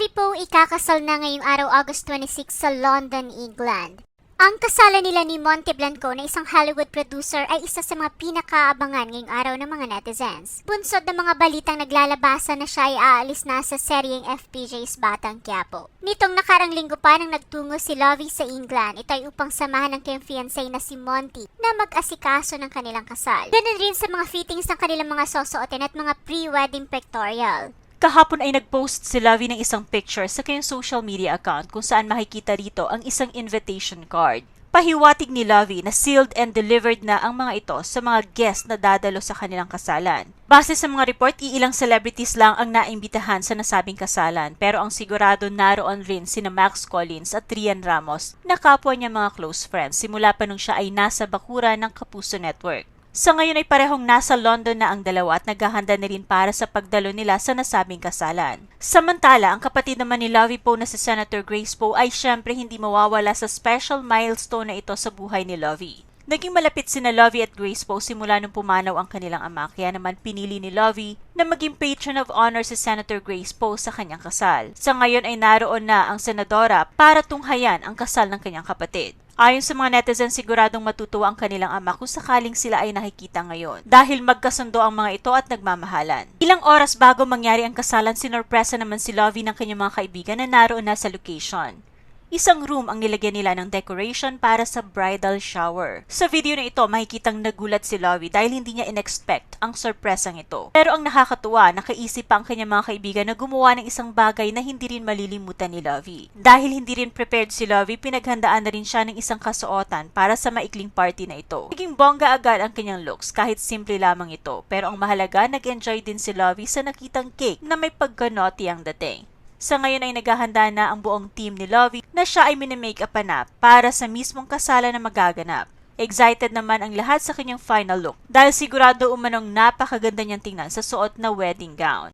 Lovie Poe ikakasal na ngayong araw August 26 sa London, England. Ang kasalan nila ni Monte Blanco na isang Hollywood producer ay isa sa mga pinakaabangan ngayong araw ng mga netizens. Bunsod ng mga balitang naglalabasan na siya ay aalis na sa seryeng FPJ's Batang Quiapo. Nitong nakarang linggo pa nang nagtungo si Lovie sa England, ito ay upang samahan ng kanyang fiancé na si Monty na mag-asikaso ng kanilang kasal. Ganun rin sa mga fittings ng kanilang mga susuotin at mga pre-wedding pictorial. Kahapon ay nag-post si Lovie ng isang picture sa kanyang social media account kung saan makikita rito ang isang invitation card. Pahiwatig ni Lovie na sealed and delivered na ang mga ito sa mga guests na dadalo sa kanilang kasalan. Base sa mga report, iilang celebrities lang ang naimbitahan sa nasabing kasalan, pero ang sigurado naroon rin sina Max Collins at Rian Ramos na kapwa niya mga close friends simula pa nung siya ay nasa bakura ng Kapuso Network. Sa ngayon ay parehong nasa London na ang dalawa at naghahanda na rin para sa pagdalo nila sa nasabing kasalan. Samantala, ang kapatid naman ni Lovie Poe na si Senator Grace Poe ay syempre hindi mawawala sa special milestone na ito sa buhay ni Lovie. Naging malapit sina Lovie at Grace Poe simula nung pumanaw ang kanilang ama, kaya naman pinili ni Lovie na maging patron of honor si Senator Grace Poe sa kanyang kasal. Sa ngayon ay naroon na ang senadora para tunghayan ang kasal ng kanyang kapatid. Ayon sa mga netizens, siguradong matutuwa ang kanilang ama kung sakaling sila ay nakikita ngayon dahil magkasundo ang mga ito at nagmamahalan. Ilang oras bago mangyari ang kasalan, sinorpresa naman si Lovie ng kanyang mga kaibigan na naroon na sa location. Isang room ang nilagyan nila ng decoration para sa bridal shower. Sa video na ito, makikitang nagulat si Lovie dahil hindi niya in-expect ang sorpresang ito. Pero ang nakakatuwa, nakaisip pa ang kanyang mga kaibigan na gumawa ng isang bagay na hindi rin malilimutan ni Lovie. Dahil hindi rin prepared si Lovie, pinaghandaan na rin siya ng isang kasuotan para sa maikling party na ito. Naging bongga agad ang kanyang looks kahit simple lamang ito. Pero ang mahalaga, nag-enjoy din si Lovie sa nakitang cake na may pagka-naughty ang dating. Sa ngayon ay naghahanda na ang buong team ni Lovie na siya ay mini-makeupan na para sa mismong kasalan na magaganap. Excited naman ang lahat sa kanyang final look dahil sigurado umanong napakaganda niyang tingnan sa suot na wedding gown.